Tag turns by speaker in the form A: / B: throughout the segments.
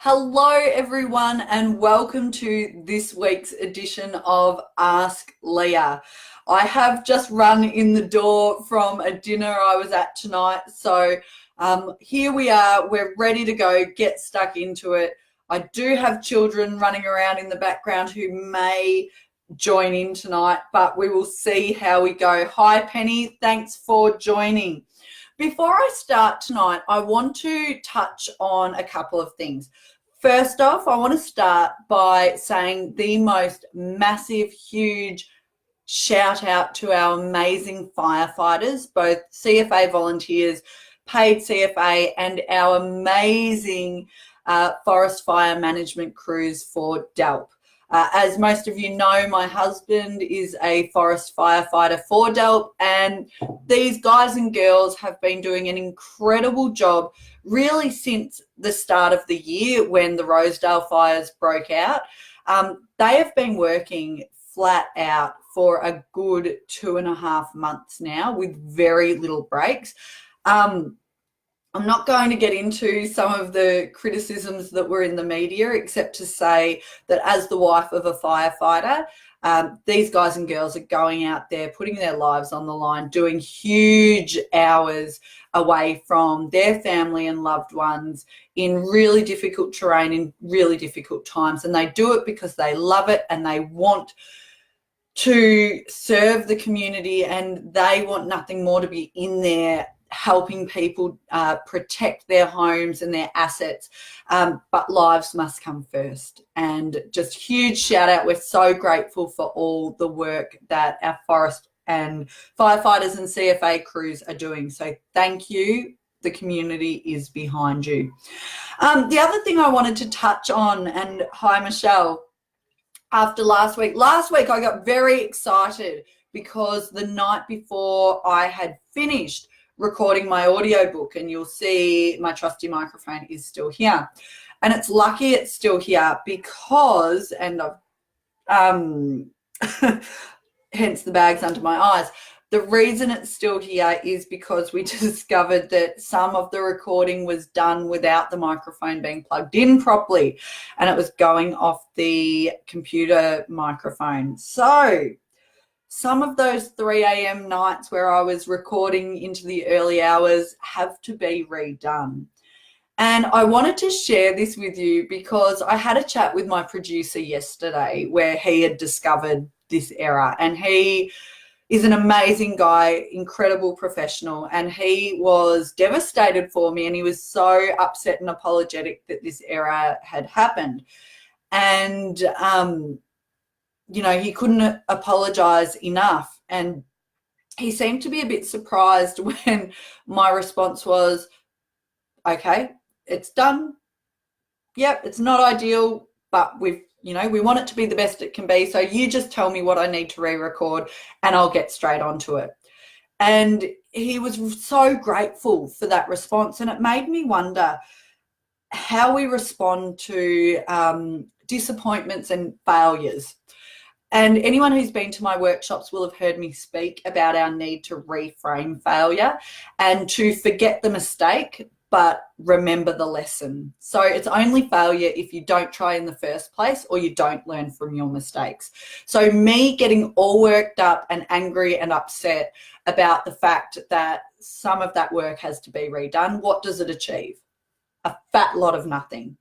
A: Hello, everyone, and welcome to this week's edition of Ask Leah. I have just run in the door from a dinner I was at tonight, so here we are. We're ready to go, get stuck into it. I do have children running around in the background who may join in tonight, but we will see how we go. Hi, Penny. Thanks for joining. Before I start tonight, I want to touch on a couple of things. First off, I want to start by saying the most massive, huge shout out to our amazing firefighters, both CFA volunteers, paid CFA, and our amazing forest fire management crews for DELP. As most of you know, my husband is a forest firefighter for DELP, and these guys and girls have been doing an incredible job really since the start of the year when the Rosedale fires broke out. They have been working flat out for a good 2.5 months now with very little breaks. I'm not going to get into some of the criticisms that were in the media, except to say that as the wife of a firefighter, these guys and girls are going out there, putting their lives on the line, doing huge hours away from their family and loved ones in really difficult terrain, in really difficult times. And they do it because they love it and they want to serve the community, and they want nothing more to be in there helping people protect their homes and their assets, but lives must come first. And just huge shout out. We're so grateful for all the work that our forest and firefighters and CFA crews are doing. So thank you. The community is behind you. The other thing I wanted to touch on, and hi, Michelle, after last week I got very excited because the night before I had finished recording my audiobook, and you'll see my trusty microphone is still here, and it's lucky it's still here because, and hence the bags under my eyes, the reason it's still here is because we discovered that some of the recording was done without the microphone being plugged in properly, and it was going off the computer microphone. So some of those 3 a.m. nights where I was recording into the early hours have to be redone. And I wanted to share this with you because I had a chat with my producer yesterday where he had discovered this error, and he is an amazing guy, incredible professional, and he was devastated for me, and he was so upset and apologetic that this error had happened. And he couldn't apologize enough. And he seemed to be a bit surprised when my response was, okay, it's done. Yep, it's not ideal, but we want it to be the best it can be. So you just tell me what I need to re-record and I'll get straight onto it. And he was so grateful for that response. And it made me wonder how we respond to disappointments and failures. And anyone who's been to my workshops will have heard me speak about our need to reframe failure and to forget the mistake, but remember the lesson. So it's only failure if you don't try in the first place or you don't learn from your mistakes. So me getting all worked up and angry and upset about the fact that some of that work has to be redone, what does it achieve? A fat lot of nothing.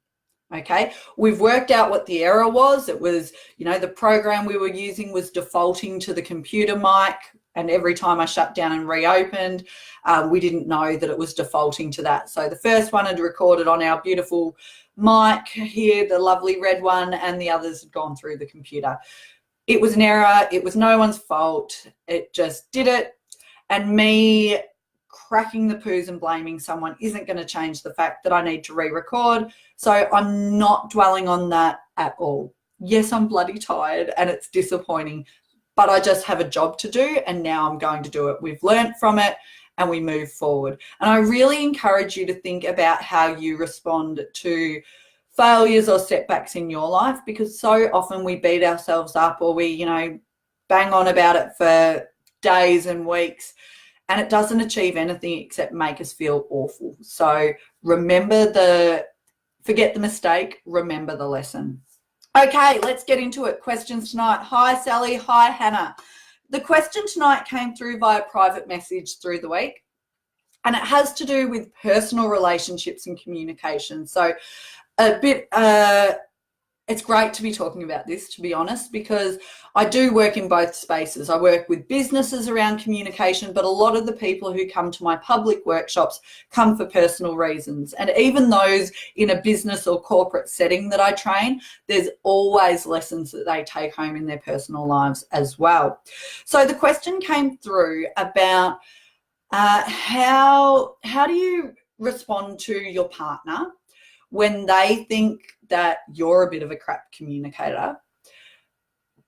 A: Okay, we've worked out what the error was. It was, the program we were using was defaulting to the computer mic, and every time I shut down and reopened, we didn't know that it was defaulting to that. So the first one had recorded on our beautiful mic here, the lovely red one, and the others had gone through the computer. It was an error. It was no one's fault. It just did it. And me cracking the poos and blaming someone isn't going to change the fact that I need to re-record. So I'm not dwelling on that at all. Yes, I'm bloody tired and it's disappointing, but I just have a job to do and now I'm going to do it. We've learnt from it and we move forward. And I really encourage you to think about how you respond to failures or setbacks in your life, because so often we beat ourselves up or we, bang on about it for days and weeks, and it doesn't achieve anything except make us feel awful. So remember the Forget the mistake, remember the lesson. Okay, let's get into it. Questions tonight. Hi, Sally. Hi, Hannah. The question tonight came through via private message through the week, and it has to do with personal relationships and communication. So it's great to be talking about this, to be honest, because I do work in both spaces. I work with businesses around communication, but a lot of the people who come to my public workshops come for personal reasons. And even those in a business or corporate setting that I train, there's always lessons that they take home in their personal lives as well. So the question came through about how do you respond to your partner when they think that you're a bit of a crap communicator,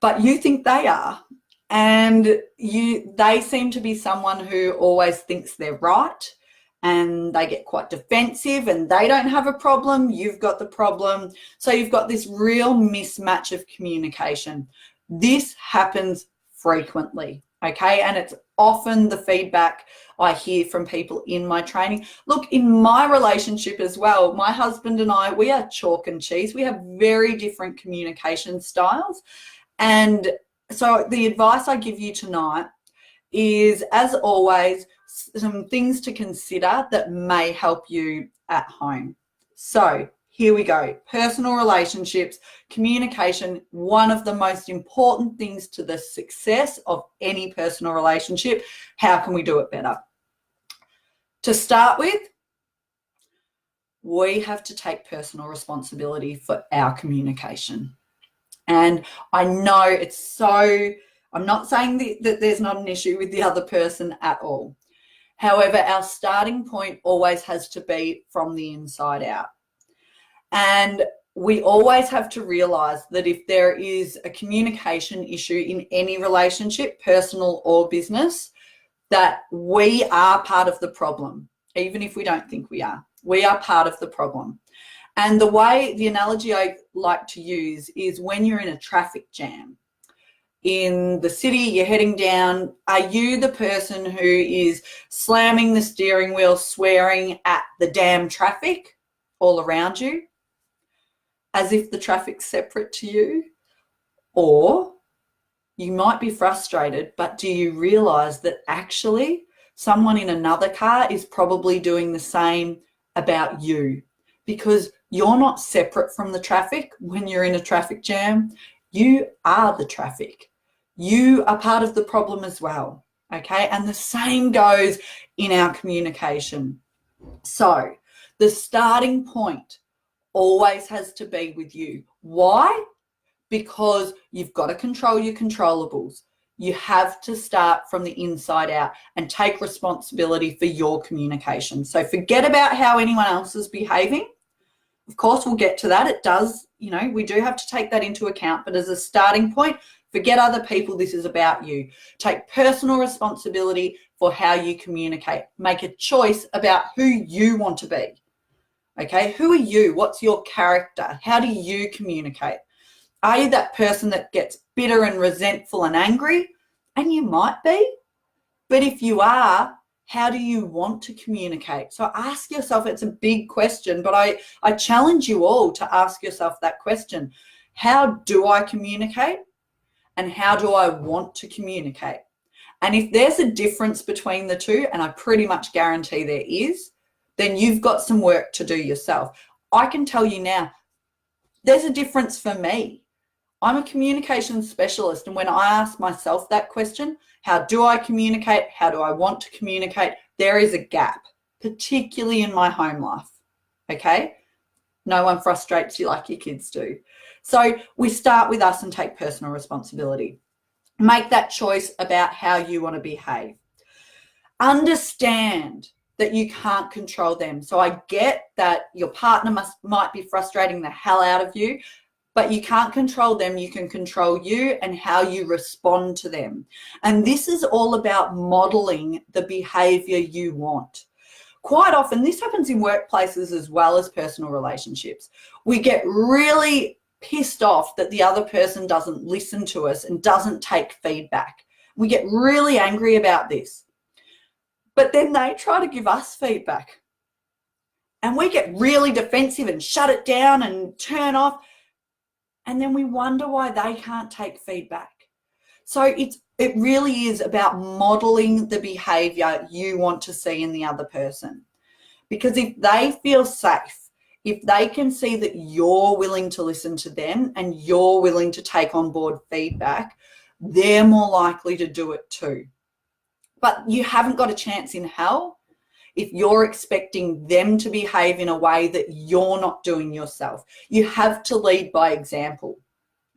A: but you think they are, and they seem to be someone who always thinks they're right, and they get quite defensive, and they don't have a problem, you've got the problem. So you've got this real mismatch of communication. This happens frequently, okay? And it's often the feedback I hear from people in my training. Look, in my relationship as well, my husband and I, we are chalk and cheese. We have very different communication styles. And so the advice I give you tonight is, as always, some things to consider that may help you at home. So here we go. Personal relationships, communication, one of the most important things to the success of any personal relationship. How can we do it better? To start with, we have to take personal responsibility for our communication. And I know it's so, I'm not saying that there's not an issue with the other person at all. However, our starting point always has to be from the inside out. And we always have to realize that if there is a communication issue in any relationship, personal or business, that we are part of the problem, even if we don't think we are. We are part of the problem. And the analogy I like to use is when you're in a traffic jam. In the city, you're heading down. Are you the person who is slamming the steering wheel, swearing at the damn traffic all around you, as if the traffic's separate to you? Or you might be frustrated, but do you realize that actually someone in another car is probably doing the same about you? Because you're not separate from the traffic when you're in a traffic jam. You are the traffic. You are part of the problem as well, okay? And the same goes in our communication. So the starting point always has to be with you. Why? Because you've got to control your controllables. You have to start from the inside out and take responsibility for your communication. So forget about how anyone else is behaving. Of course, we'll get to that. It does, we do have to take that into account. But as a starting point, forget other people. This is about you. Take personal responsibility for how you communicate. Make a choice about who you want to be. Okay, who are you? What's your character? How do you communicate? Are you that person that gets bitter and resentful and angry? And you might be. But if you are, how do you want to communicate? So ask yourself, it's a big question, but I challenge you all to ask yourself that question. How do I communicate? And how do I want to communicate? And if there's a difference between the two, and I pretty much guarantee there is, then you've got some work to do yourself. I can tell you now, there's a difference for me. I'm a communication specialist, and when I ask myself that question, how do I communicate? How do I want to communicate? There is a gap, particularly in my home life, okay? No one frustrates you like your kids do. So we start with us and take personal responsibility. Make that choice about how you want to behave. Understand that you can't control them. So I get that your partner might be frustrating the hell out of you, but you can't control them. You can control you and how you respond to them. And this is all about modeling the behavior you want. Quite often, this happens in workplaces as well as personal relationships. We get really pissed off that the other person doesn't listen to us and doesn't take feedback. We get really angry about this. But then they try to give us feedback. And we get really defensive and shut it down and turn off. And then we wonder why they can't take feedback. So it really is about modeling the behavior you want to see in the other person. Because if they feel safe, if they can see that you're willing to listen to them and you're willing to take on board feedback, they're more likely to do it too. But you haven't got a chance in hell if you're expecting them to behave in a way that you're not doing yourself. You have to lead by example,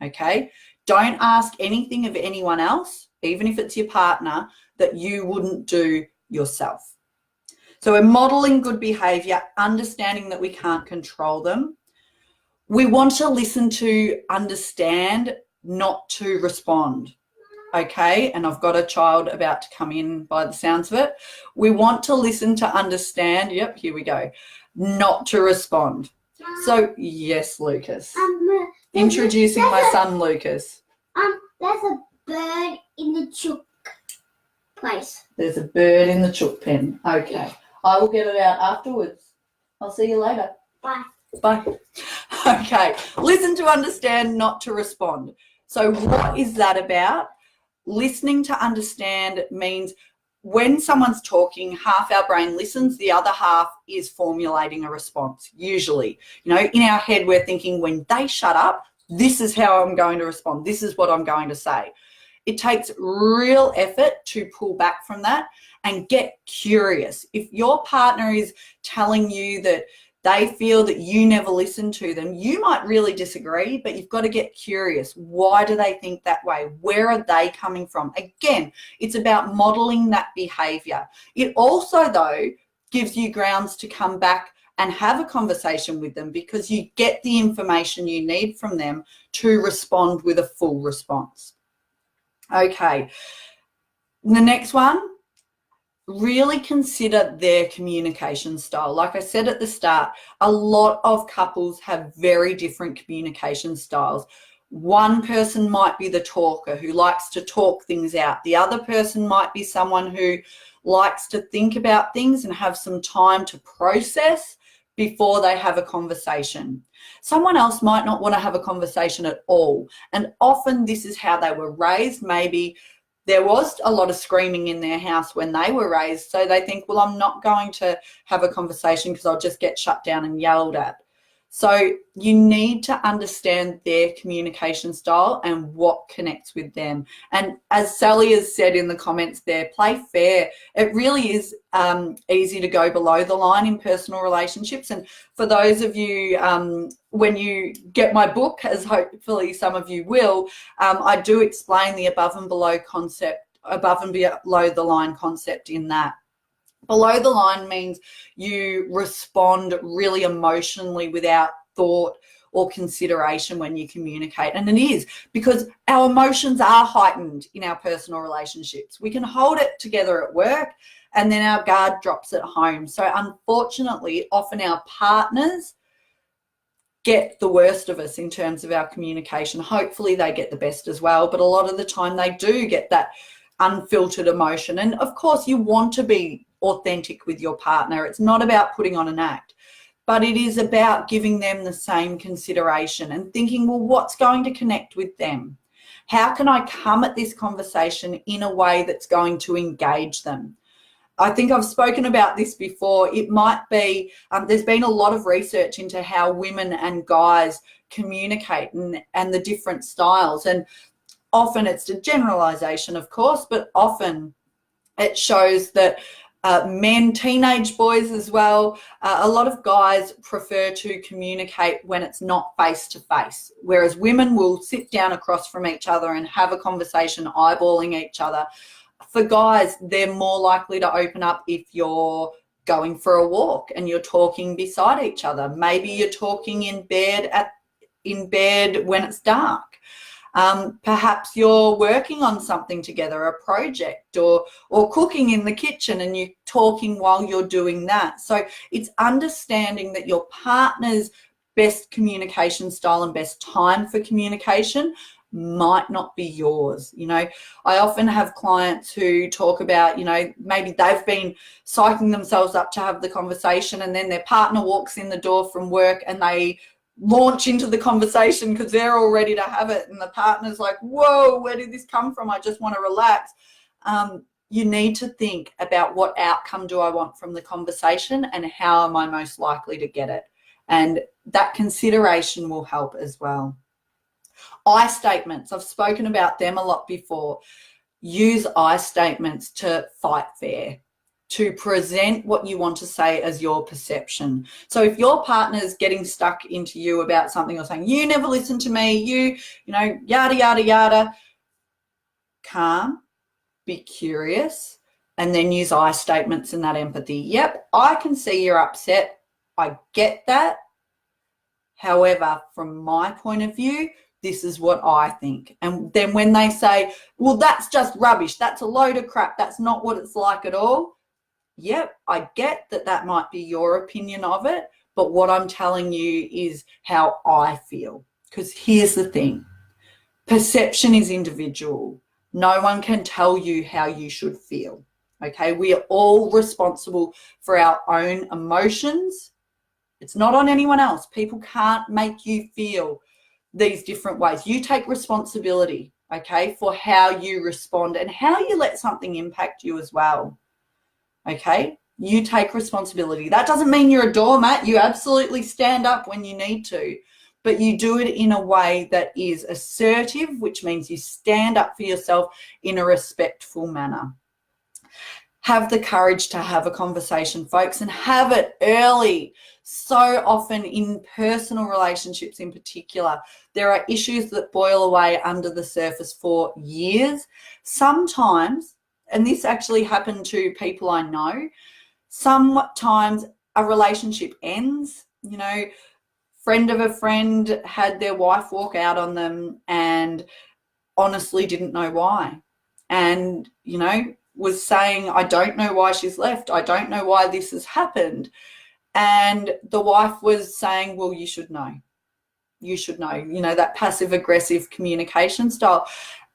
A: okay? Don't ask anything of anyone else, even if it's your partner, that you wouldn't do yourself. So we're modeling good behavior, understanding that we can't control them. We want to listen to understand, not to respond. Okay, and I've got a child about to come in by the sounds of it. We want to listen to understand. Yep, here we go. Not to respond. So, yes, Lucas. Introducing my son, Lucas.
B: There's a bird in the chook place.
A: There's a bird in the chook pen. Okay. I will get it out afterwards. I'll see you later.
B: Bye.
A: Bye. Okay. Listen to understand, not to respond. So what is that about? Listening to understand means when someone's talking, half our brain listens, the other half is formulating a response, usually. You know, in our head, we're thinking when they shut up, this is how I'm going to respond. This is what I'm going to say. It takes real effort to pull back from that and get curious. If your partner is telling you that they feel that you never listen to them, you might really disagree, but you've got to get curious. Why do they think that way? Where are they coming from? Again, it's about modeling that behavior. It also, though, gives you grounds to come back and have a conversation with them because you get the information you need from them to respond with a full response. Okay, the next one, really consider their communication style. Like I said at the start, a lot of couples have very different communication styles. One person might be the talker who likes to talk things out. The other person might be someone who likes to think about things and have some time to process before they have a conversation. Someone else might not want to have a conversation at all. And often this is how they were raised. Maybe there was a lot of screaming in their house when they were raised. So they think, well, I'm not going to have a conversation because I'll just get shut down and yelled at. So you need to understand their communication style and what connects with them. And as Sally has said in the comments there, play fair. It really is easy to go below the line in personal relationships. And for those of you, when you get my book, as hopefully some of you will, I do explain the above and below the line concept in that. Below the line means you respond really emotionally without thought or consideration when you communicate. And it is because our emotions are heightened in our personal relationships. We can hold it together at work and then our guard drops at home. So unfortunately, often our partners get the worst of us in terms of our communication. Hopefully they get the best as well, but a lot of the time they do get that unfiltered emotion. And of course you want to be authentic with your partner. It's not about putting on an act, but it is about giving them the same consideration and thinking, well, what's going to connect with them? How can I come at this conversation in a way that's going to engage them? I think I've spoken about this before. It might be, there's been a lot of research into how women and guys communicate and the different styles. And often it's a generalization, of course, but often it shows that men, teenage boys as well, a lot of guys prefer to communicate when it's not face-to-face, whereas women will sit down across from each other and have a conversation eyeballing each other. For guys, they're more likely to open up if you're going for a walk and you're talking beside each other. Maybe you're talking in bed when it's dark. Perhaps you're working on something together, a project, or cooking in the kitchen and you're talking while you're doing that. So it's understanding that your partner's best communication style and best time for communication might not be yours. You know, I often have clients who talk about, you know, maybe they've been psyching themselves up to have the conversation, and then their partner walks in the door from work and they launch into the conversation because they're all ready to have it, and the partner's like, whoa, where did this come from? I just want to relax. You need to think about what outcome do I want from the conversation and how am I most likely to get it, and that consideration will help as well. I statements, I've spoken about them a lot before. Use I statements to fight fair, to present what you want to say as your perception. So if your partner's getting stuck into you about something or saying, you never listen to me, you know, yada, yada, yada, calm, be curious, and then use I statements and that empathy. Yep, I can see you're upset. I get that. However, from my point of view, this is what I think. And then when they say, well, that's just rubbish, that's a load of crap, that's not what it's like at all. Yep, I get that that might be your opinion of it, but what I'm telling you is how I feel. Because here's the thing, perception is individual. No one can tell you how you should feel, okay? We are all responsible for our own emotions. It's not on anyone else. People can't make you feel these different ways. You take responsibility, okay, for how you respond and how you let something impact you as well, okay? You take responsibility. That doesn't mean you're a doormat. You absolutely stand up when you need to, but you do it in a way that is assertive, which means you stand up for yourself in a respectful manner. Have the courage to have a conversation, folks, and have it early. So often in personal relationships in particular, there are issues that boil away under the surface for years. Sometimes, and this actually happened to people I know, sometimes a relationship ends. You know, friend of a friend had their wife walk out on them and honestly didn't know why. And, you know, was saying, I don't know why she's left. I don't know why this has happened. And the wife was saying, well, you should know. You should know, you know, that passive aggressive communication style.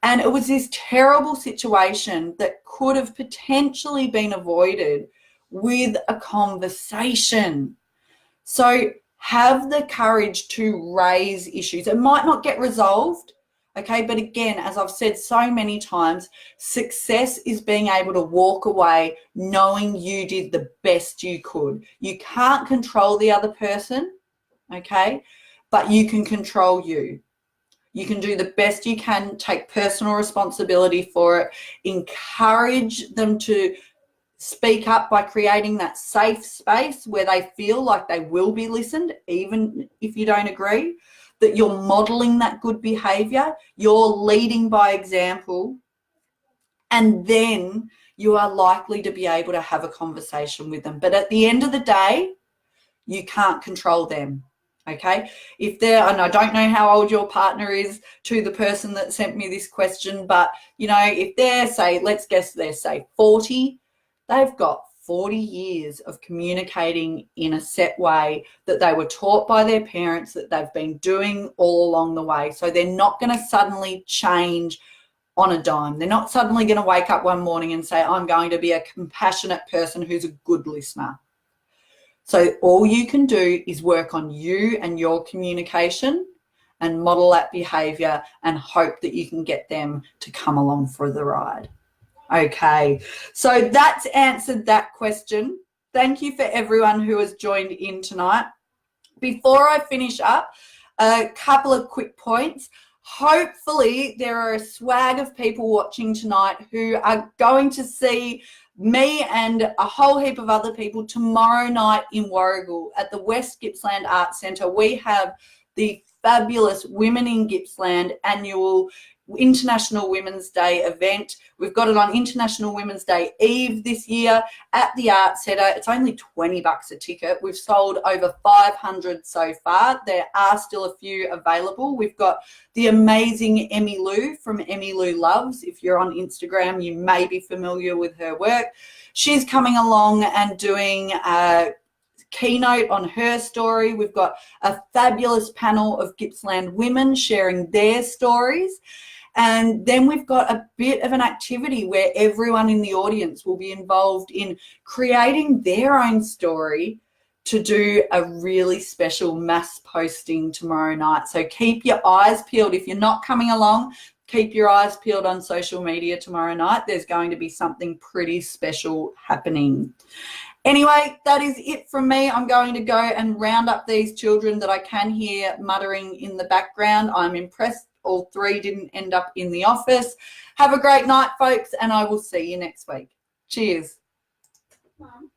A: And it was this terrible situation that could have potentially been avoided with a conversation. So have the courage to raise issues. It might not get resolved, okay, but again, as I've said so many times, success is being able to walk away knowing you did the best you could. You can't control the other person, okay, but you can control you. You can do the best you can, take personal responsibility for it, encourage them to speak up by creating that safe space where they feel like they will be listened, even if you don't agree, that you're modeling that good behavior, you're leading by example, and then you are likely to be able to have a conversation with them. But at the end of the day, you can't control them, okay? If they're, and I don't know how old your partner is, to the person that sent me this question, but, you know, if they're, say, let's guess they're, say, 40, they've got 40 years of communicating in a set way that they were taught by their parents, that they've been doing all along the way. So they're not going to suddenly change on a dime. They're not suddenly going to wake up one morning and say, I'm going to be a compassionate person who's a good listener. So all you can do is work on you and your communication and model that behavior and hope that you can get them to come along for the ride. Okay, so that's answered that question. Thank you for everyone who has joined in tonight. Before I finish up, a couple of quick points. Hopefully there are a swag of people watching tonight who are going to see me and a whole heap of other people tomorrow night in Warragul at the West Gippsland Arts Centre. We have the fabulous Women in Gippsland annual International Women's Day event. We've got it on International Women's Day Eve this year at the Arts Centre. It's only $20 a ticket. We've sold over 500 so far. There are still a few available. We've got the amazing Emmy Lou from Emmy Lou Loves. If you're on Instagram, you may be familiar with her work. She's coming along and doing keynote on her story. We've got a fabulous panel of Gippsland women sharing their stories. And then we've got a bit of an activity where everyone in the audience will be involved in creating their own story to do a really special mass posting tomorrow night. So keep your eyes peeled. If you're not coming along, keep your eyes peeled on social media tomorrow night. There's going to be something pretty special happening. Anyway, that is it from me. I'm going to go and round up these children that I can hear muttering in the background. I'm impressed all 3 didn't end up in the office. Have a great night, folks, and I will see you next week. Cheers.
B: Mom.